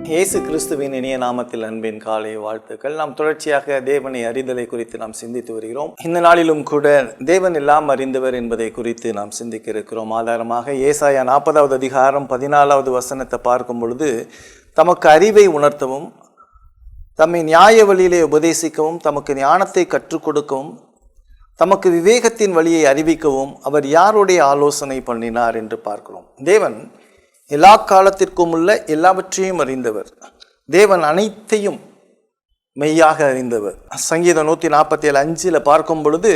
இயேசு கிறிஸ்துவின் இனிய நாமத்தில் அன்பின் காலை வாழ்த்துக்கள். நாம் தொடர்ச்சியாக தேவனை அறிதலை குறித்து நாம் சிந்தித்து வருகிறோம். இந்த நாளிலும் கூட தேவன் எல்லாம் அறிந்தவர் என்பதை குறித்து நாம் சிந்திக்க இருக்கிறோம். ஆதாரமாக ஏசாயா 40வது அதிகாரம் 14வது வசனத்தை பார்க்கும் பொழுது, தமக்கு அறிவை உணர்த்தவும், தம்மை நியாய வழியிலே உபதேசிக்கவும், தமக்கு ஞானத்தை கற்றுக் கொடுக்கவும், தமக்கு விவேகத்தின் வழியை அறிவிக்கவும் அவர் யாருடைய ஆலோசனை பண்ணினார் என்று பார்க்கிறோம். தேவன் எல்லா காலத்திற்கும் உள்ள எல்லாவற்றையும் அறிந்தவர். தேவன் அனைத்தையும் மெய்யாக அறிந்தவர். சங்கீதம் 147:5 பார்க்கும் பொழுது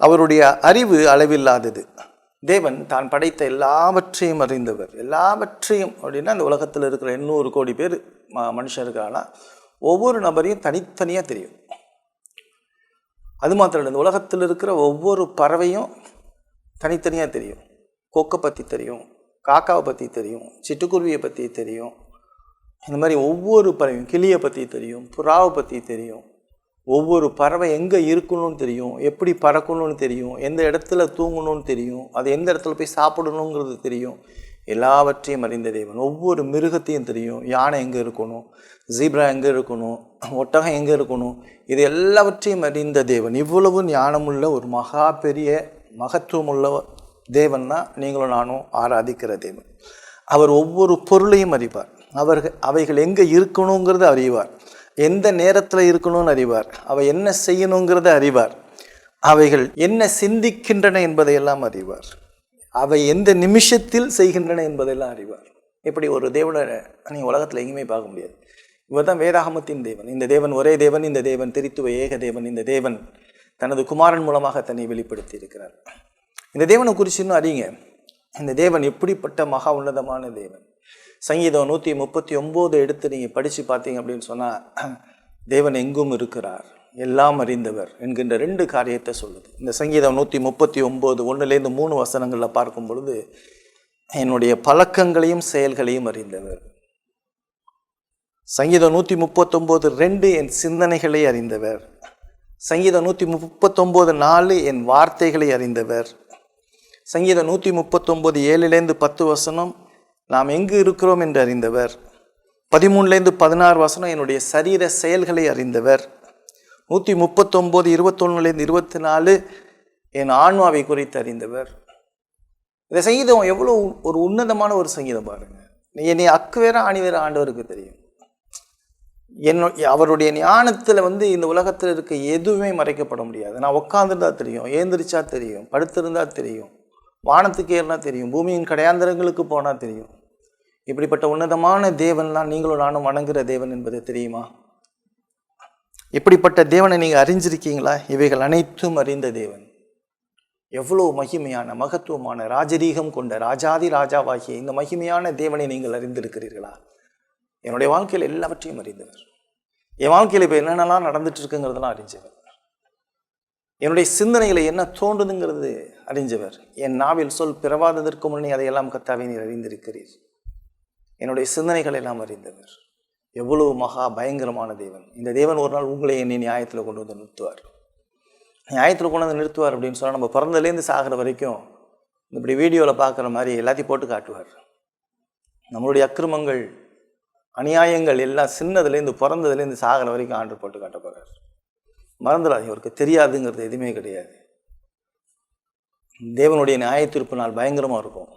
அவருடைய அறிவு அளவில்லாதது. தேவன் தான் படைத்த எல்லாவற்றையும் அறிந்தவர். எல்லாவற்றையும் அப்படின்னா இந்த உலகத்தில் இருக்கிற 800 கோடி பேர் மனுஷன் இருக்கிறாங்கன்னா ஒவ்வொரு நபரையும் தனித்தனியாக தெரியும். அது மாத்திரம் இல்லை, இந்த உலகத்தில் இருக்கிற ஒவ்வொரு பறவையும் தனித்தனியாக தெரியும். கொக்கை பற்றி தெரியும், காக்காவை பற்றி தெரியும், சிட்டுக்குருவியை பற்றி தெரியும். இந்த மாதிரி ஒவ்வொரு பறவையும், கிளியை பற்றி தெரியும், புறாவை பற்றி தெரியும். ஒவ்வொரு பறவை எங்கே இருக்கணும்னு தெரியும், எப்படி பறக்கணும்னு தெரியும், எந்த இடத்துல தூங்கணும்னு தெரியும், அது எந்த இடத்துல போய் சாப்பிடணுங்கிறது தெரியும். எல்லாவற்றையும் அறிந்த தேவன். ஒவ்வொரு மிருகத்தையும் தெரியும். யானை எங்கே இருக்கணும், ஜீப்ரா எங்கே இருக்கணும், ஒட்டகம் எங்கே இருக்கணும், இது எல்லாவற்றையும் அறிந்த தேவன். இவ்வளவு ஞானமுள்ள ஒரு மகா பெரிய மகத்துவமுள்ள தேவன் தான் நீங்களும் நானும் ஆராதிக்கிற தேவன். அவர் ஒவ்வொரு பொருளையும் அறிவார். அவைகள் எங்கே இருக்கணுங்கிறத அறிவார். எந்த நேரத்தில் இருக்கணும்னு அறிவார். அவை என்ன செய்யணுங்கிறத அறிவார். அவைகள் என்ன சிந்திக்கின்றன என்பதையெல்லாம் அறிவார். அவை எந்த நிமிஷத்தில் செய்கின்றன என்பதெல்லாம் அறிவார். இப்படி ஒரு தேவனை நீங்கள் உலகத்தில் எங்கேயுமே பார்க்க முடியாது. இவர் தான் வேதாகமத்தின் தேவன். இந்த தேவன் ஒரே தேவன். இந்த தேவன் திரித்துவ ஏக தேவன். இந்த தேவன் தனது குமாரன் மூலமாக தன்னை வெளிப்படுத்தி இருக்கிறார். இந்த தேவனை குறித்து இன்னும் அறிங்க. இந்த தேவன் எப்படிப்பட்ட மகா உன்னதமான தேவன். சங்கீதம் 139 எடுத்து நீங்கள் படித்து பார்த்தீங்க அப்படின்னு சொன்னால், தேவன் எங்கும் இருக்கிறார், எல்லாம் அறிந்தவர் என்கின்ற 2 காரியத்தை சொல்லுது. இந்த சங்கீதம் 139 1-3 வசனங்களில் பார்க்கும் பொழுது, என்னுடைய பழக்கங்களையும் செயல்களையும் அறிந்தவர். சங்கீதம் 139:2 என் சிந்தனைகளை அறிந்தவர். சங்கீதம் 139:4 என் வார்த்தைகளை அறிந்தவர். சங்கீதம் 139:7-10 வசனம் நாம் எங்கு இருக்கிறோம் என்று அறிந்தவர். 13-16 வசனம் என்னுடைய சரீர செயல்களை அறிந்தவர். 139:21-24 என் ஆன்மாவை குறித்து அறிந்தவர். இந்த சங்கீதம் எவ்வளோ ஒரு உன்னதமான ஒரு சங்கீதம் பாருங்க. என்னை அக்கு வேற ஆணி வேற ஆண்டவருக்கு தெரியும். அவருடைய ஞானத்தில் இந்த உலகத்தில் இருக்க எதுவுமே மறைக்கப்பட முடியாது. நான் உட்காந்துருந்தா தெரியும், ஏந்திரிச்சா தெரியும், படுத்திருந்தா தெரியும், வானத்துக்கு ஏறினா தெரியும், பூமியின் கடையாந்தரங்களுக்கு போனால் தெரியும். இப்படிப்பட்ட உன்னதமான தேவன்லாம் நீங்களும் நானும் வணங்குகிற தேவன் என்பது தெரியுமா? இப்படிப்பட்ட தேவனை நீங்கள் அறிஞ்சிருக்கீங்களா? இவைகள் அனைத்தும் அறிந்த தேவன். எவ்வளோ மகிமையான மகத்துவமான ராஜரீகம் கொண்ட ராஜாதி ராஜாவாகிய இந்த மகிமையான தேவனை நீங்கள் அறிந்திருக்கிறீர்களா? என்னுடைய வாழ்க்கையில் எல்லாவற்றையும் அறிந்தவர். என் வாழ்க்கையில் இப்போ என்னென்னலாம் நடந்துட்டு இருக்குங்கிறதெல்லாம் அறிஞ்சவர். என்னுடைய சிந்தனைகளை என்ன தோன்றுதுங்கிறது அறிஞ்சவர். என் நாவில் சொல் பிறவாததற்கு முன்னே அதையெல்லாம் கர்த்தாவே நீர் அறிந்திருக்கிறீர். என்னுடைய சிந்தனைகள் எல்லாம் அறிந்தவர். எவ்வளவு மகா பயங்கரமான தேவன். இந்த தேவன் ஒரு நாள் உங்களை என்னை நியாயத்தில் கொண்டு வந்து நிறுத்துவார். நியாயத்தில் கொண்டு வந்து நிறுத்துவார் அப்படின்னு சொன்னால், நம்ம பிறந்தலேருந்து சாகிற வரைக்கும் இப்படி வீடியோவில் பார்க்குற மாதிரி எல்லாத்தையும் போட்டு காட்டுவார். நம்மளுடைய அக்கிரமங்கள் அநியாயங்கள் எல்லாம் சின்னதுலேருந்து பிறந்ததுலேருந்து சாகிற வரைக்கும் ஆண்டு போட்டு காட்ட போகிறார். மறந்துடாது, இவருக்கு தெரியாதுங்கிறது எதுவுமே கிடையாது. தேவனுடைய நியாய தீர்ப்பு நாள் பயங்கரமாக இருக்கும்.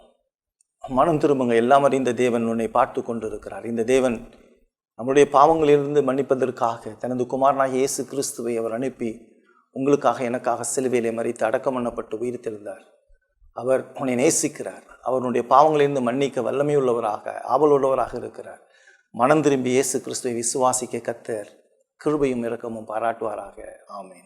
மனம் திரும்புங்க, எல்லாம் அறிந்த தேவன் உன்னை பார்த்து கொண்டு இருக்கிறார். இந்த தேவன் நம்முடைய பாவங்களிலிருந்து மன்னிப்பதற்காக தனது குமாரனாகிய இயேசு கிறிஸ்துவை அவர் அனுப்பி உங்களுக்காக எனக்காக சிலுவையிலே மரித்து அடக்கம் பண்ணப்பட்டு உயிர்த்தெழுந்தார். அவர் உன்னை நேசிக்கிறார். அவருடைய பாவங்களிலிருந்து மன்னிக்க வல்லமையுள்ளவராக ஆவலுள்ளவராக இருக்கிறார். மனம் திரும்பி இயேசு கிறிஸ்துவை விசுவாசிக்க கர்த்தர் கிருபையும் இரக்கமும் பாராட்டுவாராக. ஆமென்.